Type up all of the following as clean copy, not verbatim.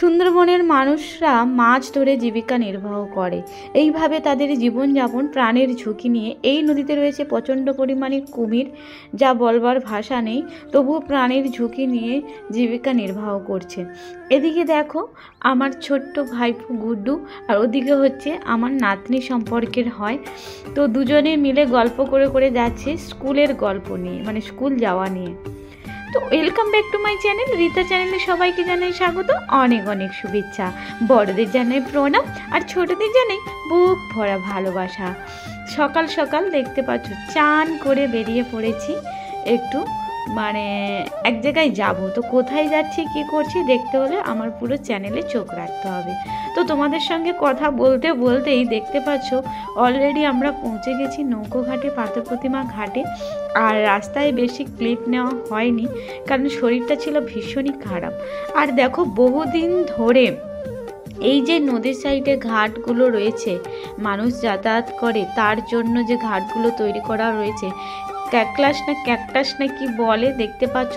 সুন্দরবনের মানুষরা মাছ ধরে জীবিকা নির্বাহ করে। এইভাবে তাদের জীবনযাপন প্রাণের ঝুঁকি নিয়ে। এই নদীতে রয়েছে প্রচণ্ড পরিমাণে কুমির, যা বলবার ভাষা নেই, তবুও প্রাণের ঝুঁকি নিয়ে জীবিকা নির্বাহ করছে। এদিকে দেখো আমার ছোট্ট ভাইপো গুড্ডু, আর ওদিকে হচ্ছে আমার নাতনি সম্পর্কের হয়। তো দুজনে মিলে গল্প করে করে যাচ্ছে স্কুলের গল্প নিয়ে, মানে স্কুল যাওয়া নিয়ে। তো welcome back to my channel. Rita চ্যানেলে সবাইকে জানাই স্বাগত, অনেক অনেক শুভেচ্ছা। বড়দের জানাই প্রণাম, আর ছোটদের জানাই বুক ভরা ভালোবাসা। সকাল সকাল দেখতে পাচ্ছ চান করে বেরিয়ে পড়েছি, একটু মানে এক জায়গায় যাব। তো কোথায় যাচ্ছি কি করছি দেখতে হলে আমার পুরো চ্যানেলে চোখ রাখতে হবে। তো তোমাদের সঙ্গে কথা বলতে বলতেই দেখতে পাচ্ছ অলরেডি আমরা পৌঁছে গেছি নৌকোঘাটে, পাথর প্রতিমা ঘাটে। আর রাস্তায় বেশি ক্লিপ নেওয়া হয়নি, কারণ শরীরটা ছিল ভীষণই খারাপ। আর দেখো বহুদিন ধরে এই যে নদীর সাইডে ঘাটগুলো রয়েছে, মানুষ যাতায়াত করে, তার জন্য যে ঘাটগুলো তৈরি করা রয়েছে, ক্যাকটাস না কি বলে, দেখতে পাচ্ছ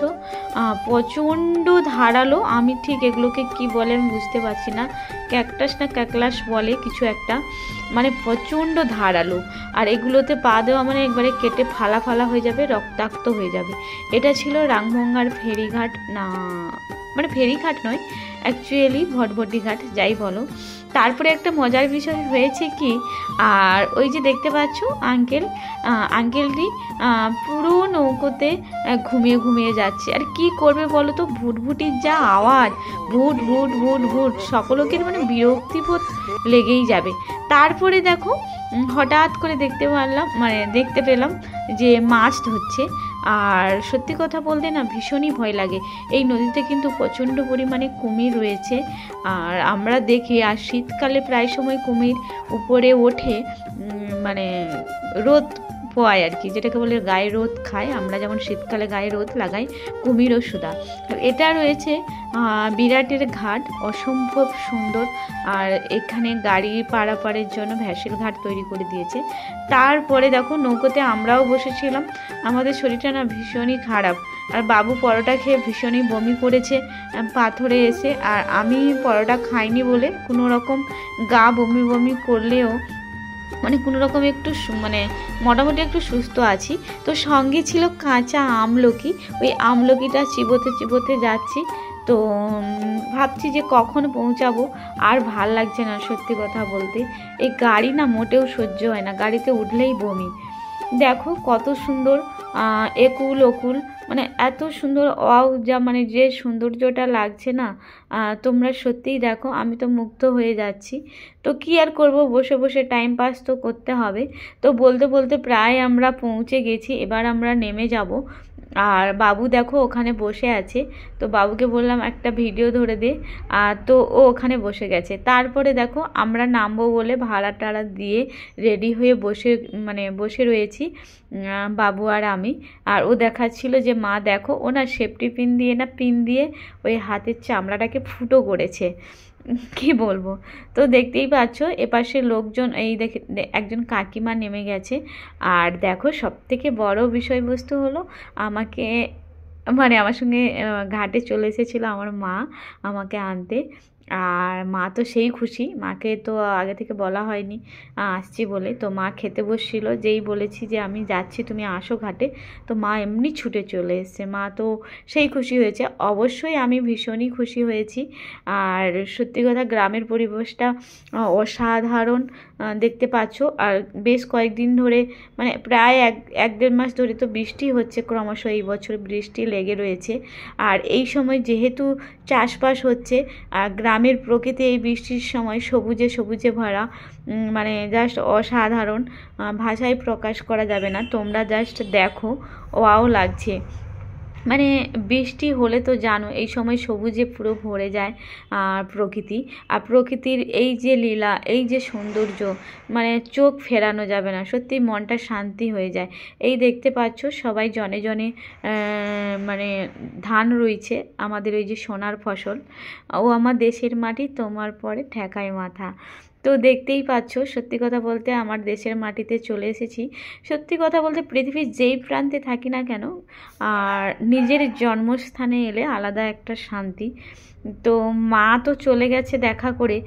প্রচণ্ড ধারালো। আমি ঠিক এগুলোকে কি বলে আমি বুঝতে পারছি না, ক্যাকটাস না ক্যাকলাস বলে কিছু একটা, মানে প্রচণ্ড ধারালো। আর এগুলোতে পা দেওয়া মানে একবারে কেটে ফালা ফালা হয়ে যাবে, রক্তাক্ত হয়ে যাবে। এটা ছিল রাংভঙ্গার ফেরিঘাট, না মানে ফেরিঘাট নয়, অ্যাকচুয়ালি ভটভটি ঘাট, যাই বলো। তারপরে একটা মজার বিষয় হয়েছে কি, আর ওই যে দেখতে পাচ্ছ আঙ্কেলটি পুরো নৌকোতে ঘুমিয়ে ঘুমিয়ে যাচ্ছে। আর কি করবে বলো তো, ভুটভুটির যা আওয়াজ, ভুট ভুট ভুট ভুট, সকলকে মানে বিরক্তিবোধ লেগেই যাবে। তারপরে দেখো হঠাৎ করে দেখতে পেলাম যে মাছ ধরছে। আর সত্যি কথা বলতে না ভীষণই ভয় লাগে। এই নদীতে কিন্তু প্রচণ্ড পরিমাণে কুমির রয়েছে, আর আমরা দেখি, আর শীতকালে প্রায় সময় কুমির উপরে ওঠে, মানে রোদ পোয়ায় আর কি, যেটাকে বলে গায়ে রোদ খায়। আমরা যেমন শীতকালে গায়ে রোদ লাগাই, কুমিরও সুদা। এটা রয়েছে বিরাটের ঘাট, অসম্ভব সুন্দর। আর এখানে গাড়ি পারাপারের জন্য ভ্যাসেল ঘাট তৈরি করে দিয়েছে। তারপরে দেখো নৌকোতে আমরাও বসেছিলাম। আমাদের শরীরটা না ভীষণই খারাপ, আর বাবু পরোটা খেয়ে ভীষণই বমি করেছে পাথরে এসে। আর আমি পরোটা খাইনি বলে কোনো রকম গা বমি বমি করলেও মানে কোনো রকম একটু মানে মোটামুটি একটু সুস্থ আছি। তো সঙ্গে ছিল কাঁচা আমলকি, ওই আমলকিটা চিবোতে চিবোতে যাচ্ছি। তো ভাবছি যে কখন পৌঁছাবো, আর ভাল লাগছে না সত্যি কথা বলতে। এই গাড়ি না মোটেও সহ্য হয় না, গাড়িতে উঠলেই বমি। দেখো কত সুন্দর একুল ওকুল, মানে এত সুন্দর যা মানে যে সৌন্দর্যটা লাগছে না, তোমরা সত্যিই দেখো, আমি তো মুগ্ধ হয়ে যাচ্ছি। তো কি আর করব, বসে বসে টাইম পাস তো করতে হবে। তো বলতে বলতে প্রায় আমরা পৌঁছে গেছি, এবার আমরা নেমে যাব। আর বাবু দেখো ওখানে বসে আছে, তো বাবুকে বললাম একটা ভিডিও ধরে দে, তো ও ওখানে বসে গেছে। তারপরে দেখো আমরা নামবো বলে ভাড়া টাড়া দিয়ে রেডি হয়ে বসে রয়েছি বাবু আর আমি। আর ও দেখাচ্ছিল যে মা দেখো, ও না সেফটি পিন দিয়ে ওই হাতের চামড়াটাকে ফুটো করেছে, কি বলবো। তো দেখতেই পাচ্ছ এপাশে লোকজন, এই দেখে একজন কাকিমা নেমে গেছে। আর দেখো সবথেকে বড় বিষয়বস্তু হলো, আমার সঙ্গে ঘাটে চলে এসেছিলো আমার মা আমাকে আনতে। আর মা তো সেই খুশি, মাকে তো আগে থেকে বলা হয়নি আসছি বলে। তো মা খেতে বসছিল, যেই বলেছি যে আমি যাচ্ছি তুমি আসো ঘাটে, তো মা এমনি ছুটে চলে এসছে। মা তো সেই খুশি হয়েছে, অবশ্যই আমি ভীষণই খুশি হয়েছি। আর সত্যি কথা গ্রামের পরিবেশটা অসাধারণ, দেখতে পাচ্ছ। আর বেশ কয়েকদিন ধরে মানে প্রায় এক দেড় মাস ধরে তো বৃষ্টি হচ্ছে ক্রমশ, এই বছর বৃষ্টি লেগে রয়েছে। আর এই সময় যেহেতু চাষবাস হচ্ছে, গ্রামের প্রকৃতি এই বৃষ্টির সময় সবুজে সবুজে ভরা, মানে জাস্ট অসাধারণ, ভাষায় প্রকাশ করা যাবে না। তোমরা জাস্ট দেখো, ওয়াও লাগছে। মানে বৃষ্টি হলে তো জানো এই সময় সবুজে পুরো ভরে যায় প্রকৃতি। আর প্রকৃতির এই যে লীলা, এই যে সৌন্দর্য, মানে চোখ ফেরানো যাবে না, সত্যি মনটা শান্তি হয়ে যায়। এই দেখতে পাচ্ছ সবাই জনে জনে মানে ধান রয়েছে, আমাদের ওই যে সোনার ফসল। ও আমার দেশের মাটি, তোমার পরে ঠেকায় মাথা। তো দেখতেই পাচ্ছ, সত্যি কথা বলতে আমার দেশের মাটিতে চলে এসেছি। সত্যি কথা বলতে পৃথিবীর যেই প্রান্তে থাকি না কেন, আর নিজের জন্মস্থানে এলে আলাদা একটা শান্তি। তো মা তো চলে গেছে দেখা করে,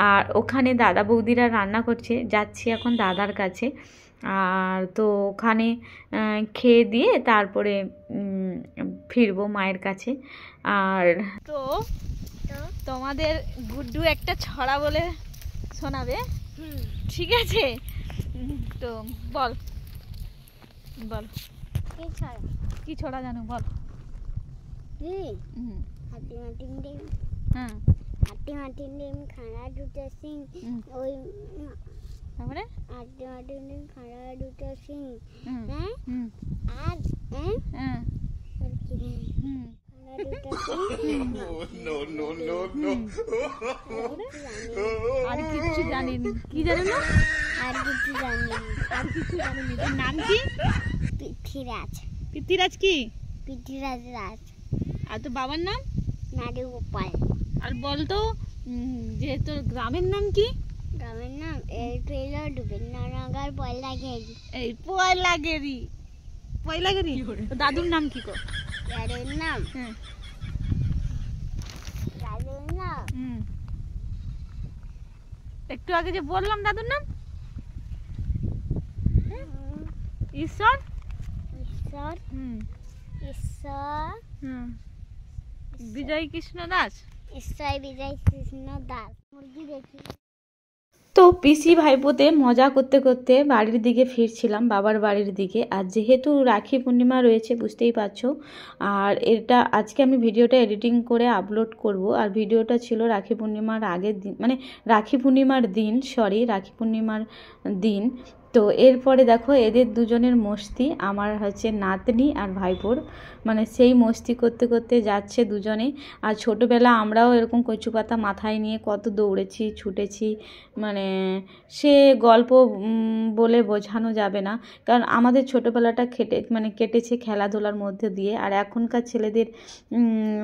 আর ওখানে দাদা বৌদিরা রান্না করছে, যাচ্ছি এখন দাদার কাছে। আর তো ওখানে খেয়ে দিয়ে তারপরে ফিরবো মায়ের কাছে। আর তো তোমাদের গুড্ডু একটা ছড়া বলে শোনাবে, ঠিক আছে? তো বল বল, কি ছড়া জানো বল। হাতি মাটি ডিম, হ্যাঁ, হাতি মাটি ডিম খাড়া দুটো সিং, ওই তারপরে হাতি মাটি ডিম খাড়া দুটো সিং, হ্যাঁ, আর হ্যাঁ, আর কি খাড়া দুটো সিং, আর কিচ্ছু জানিনি। কি জানো না? আর কিছু জানি না। আর কিছু জানিনি। তোর নাম কি? পৃথ্বীরাজ। পৃথ্বীরাজ কি? পৃথ্বীরাজ রাজ। আর তোর বাবার নাম? নারী গোপাল। আর বল তো, যে তোর গ্রামের নাম কি? গ্রামের নাম এলো ডুবেন্দ্রনগর পয়লাগেরি। এই পয়লাগেরি। পয়লাগেরি। তোর দাদুর নাম কি কর? দাদুর নাম, হ্যাঁ, দাদুর নাম একটু আগে যে বললাম দাদুর নাম ঈশ্বর। ঈশ্বর, ঈশ্বর, বিজয় কৃষ্ণ দাস। ঈশ্বর বিজয় কৃষ্ণ দাস। মুরগি দেখি। তো পিসি ভাইপোতে মজা করতে করতে বাড়ির দিকে ফিরছিলাম, বাবার বাড়ির দিকে। আর যেহেতু রাখি পূর্ণিমা রয়েছে বুঝতেই পারছো, আর এটা আজকে আমি ভিডিওটা এডিটিং করে আপলোড করব। আর ভিডিওটা ছিল রাখি পূর্ণিমার আগের দিন, মানে রাখি পূর্ণিমার দিন, রাখি পূর্ণিমার দিন। তো এরপরে দেখো এদের দুজনের মস্তি, আমার হচ্ছে নাতনি আর ভাইপোর, মানে সেই মস্তি করতে করতে যাচ্ছে দুজনে। আর ছোটোবেলা আমরাও এরকম কচু পাতা মাথায় নিয়ে কত দৌড়েছি, ছুটেছি, মানে সে গল্প বলে বোঝানো যাবে না। কারণ আমাদের ছোটোবেলাটা কেটেছে খেলাধুলার মধ্যে দিয়ে। আর এখনকার ছেলেদের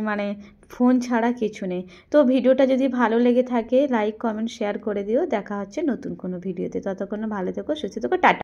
মানে ফোন ছাড়া কিছু নেই। তো ভিডিওটা যদি ভালো লেগে থাকে লাইক কমেন্ট শেয়ার করে দিও। দেখা হচ্ছে নতুন কোনো ভিডিওতে। ততক্ষণ ভালো থেকো, সুস্থ থেকো, টাটা।